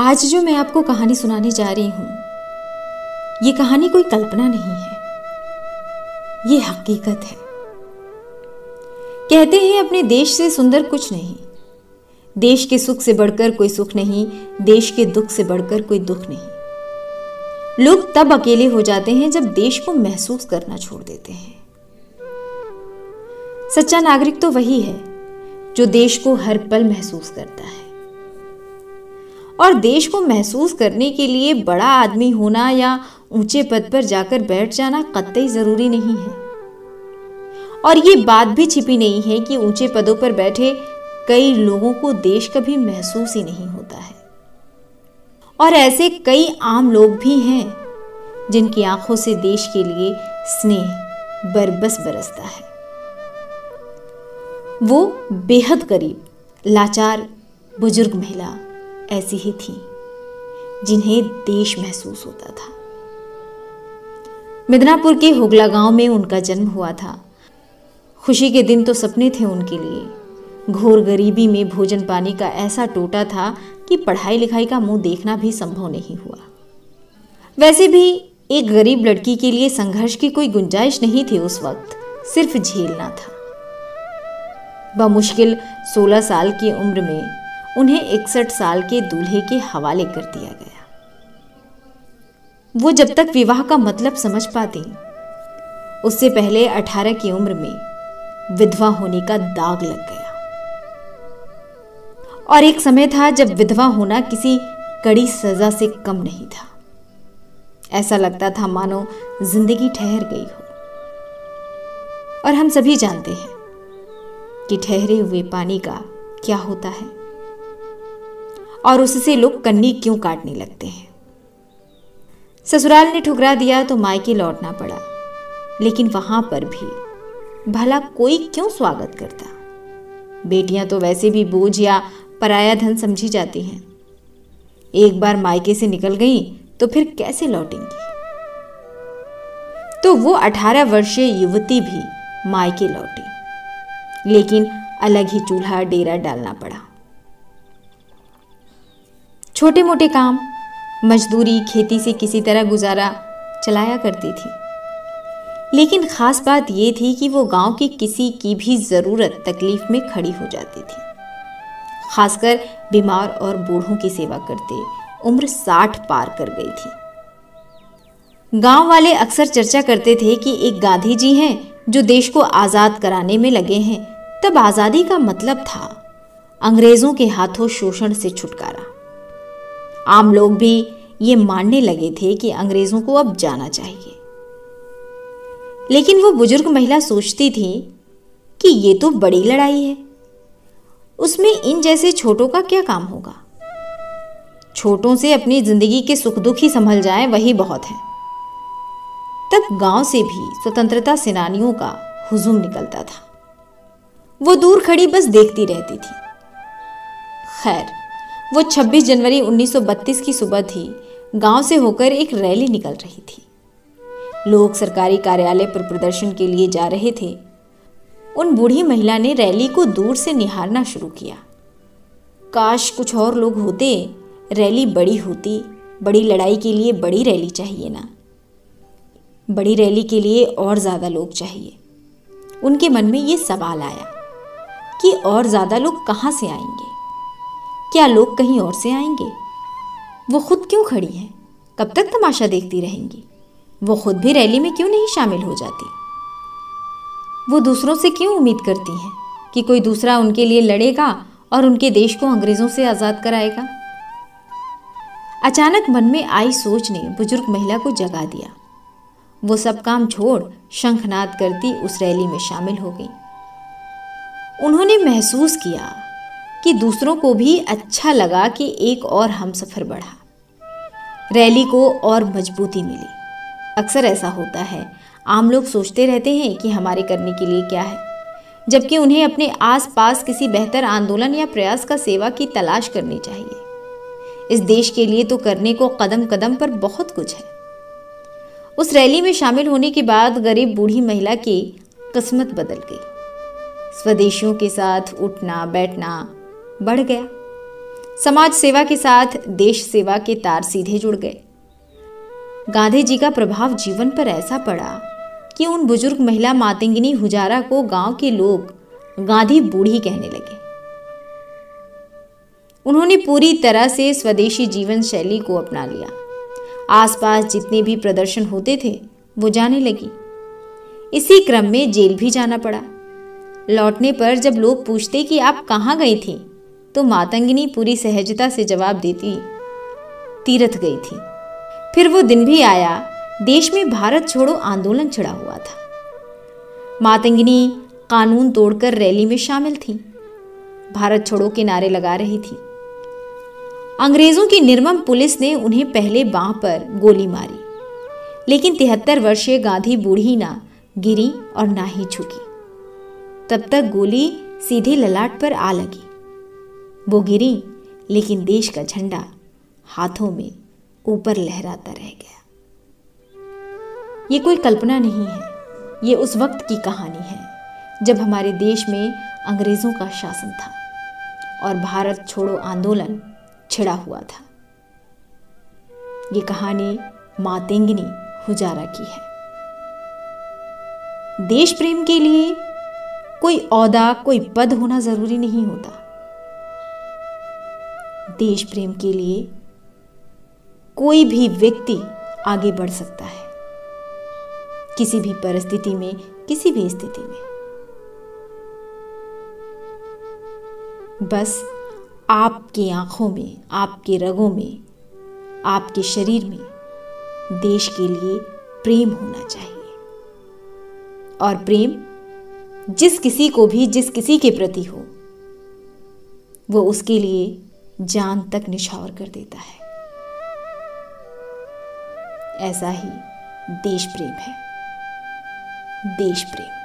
आज जो मैं आपको कहानी सुनाने जा रही हूं, ये कहानी कोई कल्पना नहीं है, ये हकीकत है। कहते हैं अपने देश से सुंदर कुछ नहीं, देश के सुख से बढ़कर कोई सुख नहीं, देश के दुख से बढ़कर कोई दुख नहीं। लोग तब अकेले हो जाते हैं जब देश को महसूस करना छोड़ देते हैं। सच्चा नागरिक तो वही है जो देश को हर पल महसूस करता है। और देश को महसूस करने के लिए बड़ा आदमी होना या ऊंचे पद पर जाकर बैठ जाना कतई जरूरी नहीं है। और ये बात भी छिपी नहीं है कि ऊंचे पदों पर बैठे कई लोगों को देश कभी महसूस ही नहीं होता है। और ऐसे कई आम लोग भी हैं जिनकी आंखों से देश के लिए स्नेह बरबस बरसता है। वो बेहद गरीब, लाचार, बुजुर्ग महिला ऐसी ही थी जिन्हें देश महसूस होता था। मिदनापुर के हुगला गांव में उनका जन्म हुआ था। खुशी के दिन तो सपने थे उनके लिए। घोर गरीबी में भोजन पानी का ऐसा टोटा था कि पढ़ाई लिखाई का मुंह देखना भी संभव नहीं हुआ। वैसे भी एक गरीब लड़की के लिए संघर्ष की कोई गुंजाइश नहीं थी उस वक्त, सिर्फ झेलना था। बमुश्किल 16 साल की उम्र में उन्हें 61 साल के दूल्हे के हवाले कर दिया गया। वो जब तक विवाह का मतलब समझ पाती, उससे पहले 18 की उम्र में विधवा होने का दाग लग गया। और एक समय था जब विधवा होना किसी कड़ी सजा से कम नहीं था। ऐसा लगता था मानो जिंदगी ठहर गई हो। और हम सभी जानते हैं कि ठहरे हुए पानी का क्या होता है और उससे लोग कन्नी क्यों काटने लगते हैं। ससुराल ने ठुकरा दिया तो मायके लौटना पड़ा, लेकिन वहां पर भी भला कोई क्यों स्वागत करता। बेटियां तो वैसे भी बोझ या पराया धन समझी जाती हैं। एक बार मायके से निकल गई तो फिर कैसे लौटेंगी। तो वो 18 वर्षीय युवती भी मायके लौटी, लेकिन अलग ही चूल्हा डेरा डालना पड़ा। छोटे मोटे काम, मजदूरी, खेती से किसी तरह गुजारा चलाया करती थी। लेकिन खास बात यह थी कि वो गांव की किसी की भी जरूरत तकलीफ में खड़ी हो जाती थी। खासकर बीमार और बूढ़ों की सेवा करते उम्र 60 पार कर गई थी। गांव वाले अक्सर चर्चा करते थे कि एक गांधी जी हैं जो देश को आजाद कराने में लगे हैं। तब आजादी का मतलब था अंग्रेजों के हाथों शोषण से छुटकारा। आम लोग भी ये मानने लगे थे कि अंग्रेजों को अब जाना चाहिए। लेकिन वो बुजुर्ग महिला सोचती थी कि ये तो बड़ी लड़ाई है, उसमें इन जैसे छोटों का क्या काम होगा। छोटों से अपनी जिंदगी के सुख दुख ही संभल जाएं, वही बहुत है। तब गांव से भी स्वतंत्रता सेनानियों का हुजूम निकलता था। वो दूर खड़ी बस देखती रहती थी। खैर, वो 26 जनवरी 1932 की सुबह थी। गांव से होकर एक रैली निकल रही थी। लोग सरकारी कार्यालय पर प्रदर्शन के लिए जा रहे थे। उन बूढ़ी महिला ने रैली को दूर से निहारना शुरू किया। काश कुछ और लोग होते, रैली बड़ी होती। बड़ी लड़ाई के लिए बड़ी रैली चाहिए ना। बड़ी रैली के लिए और ज्यादा लोग चाहिए। उनके मन में ये सवाल आया कि और ज्यादा लोग कहां से आएंगे। क्या लोग कहीं और से आएंगे? वो खुद क्यों खड़ी हैं? कब तक तमाशा देखती रहेंगी? वो खुद भी रैली में क्यों नहीं शामिल हो जाती? वो दूसरों से क्यों उम्मीद करती हैं कि कोई दूसरा उनके लिए लड़ेगा और उनके देश को अंग्रेजों से आजाद कराएगा? अचानक मन में आई सोच ने बुजुर्ग महिला को जगा दिया। वो सब काम छोड़ शंखनाद करती उस रैली में शामिल हो गई। उन्होंने महसूस किया कि दूसरों को भी अच्छा लगा कि एक और हमसफर बढ़ा। रैली को और मजबूती मिली। अक्सर ऐसा होता है, आम लोग सोचते रहते हैं कि हमारे करने के लिए क्या है, जबकि उन्हें अपने आसपास किसी बेहतर आंदोलन या प्रयास का सेवा की तलाश करनी चाहिए। इस देश के लिए तो करने को कदम कदम पर बहुत कुछ है। उस रैली में शामिल होने के बाद गरीब बूढ़ी महिला की किस्मत बदल गई। स्वदेशियों के साथ उठना बैठना बढ़ गया। समाज सेवा के साथ देश सेवा के तार सीधे जुड़ गए। गांधी जी का प्रभाव जीवन पर ऐसा पड़ा कि उन बुजुर्ग महिला मातंगिनी हुजारा को गांव के लोग गांधी बूढ़ी कहने लगे। उन्होंने पूरी तरह से स्वदेशी जीवन शैली को अपना लिया। आसपास जितने भी प्रदर्शन होते थे वो जाने लगी। इसी क्रम में जेल भी जाना पड़ा। लौटने पर जब लोग पूछते कि आप कहाँ गई थी, तो मातंगिनी पूरी सहजता से जवाब देती, तीरथ गई थी। फिर वो दिन भी आया, देश में भारत छोड़ो आंदोलन छिड़ा हुआ था। मातंगिनी कानून तोड़कर रैली में शामिल थी, भारत छोड़ो के नारे लगा रही थी। अंग्रेजों की निर्मम पुलिस ने उन्हें पहले बांह पर गोली मारी, लेकिन 73 वर्षीय गांधी बूढ़ी ना गिरी और ना ही झुकी। तब तक गोली सीधे ललाट पर आ लगी। वो गिरी, लेकिन देश का झंडा हाथों में ऊपर लहराता रह गया। ये कोई कल्पना नहीं है, ये उस वक्त की कहानी है जब हमारे देश में अंग्रेजों का शासन था और भारत छोड़ो आंदोलन छिड़ा हुआ था। ये कहानी मातंगिनी हुजारा की है। देश प्रेम के लिए कोई ओहदा, कोई पद होना जरूरी नहीं होता। देश प्रेम के लिए कोई भी व्यक्ति आगे बढ़ सकता है, किसी भी परिस्थिति में, किसी भी स्थिति में। बस आपकी आंखों में, आपके रगों में, आपके शरीर में देश के लिए प्रेम होना चाहिए। और प्रेम जिस किसी को भी, जिस किसी के प्रति हो, वो उसके लिए जान तक निछावर कर देता है। ऐसा ही देश प्रेम है, देश प्रेम।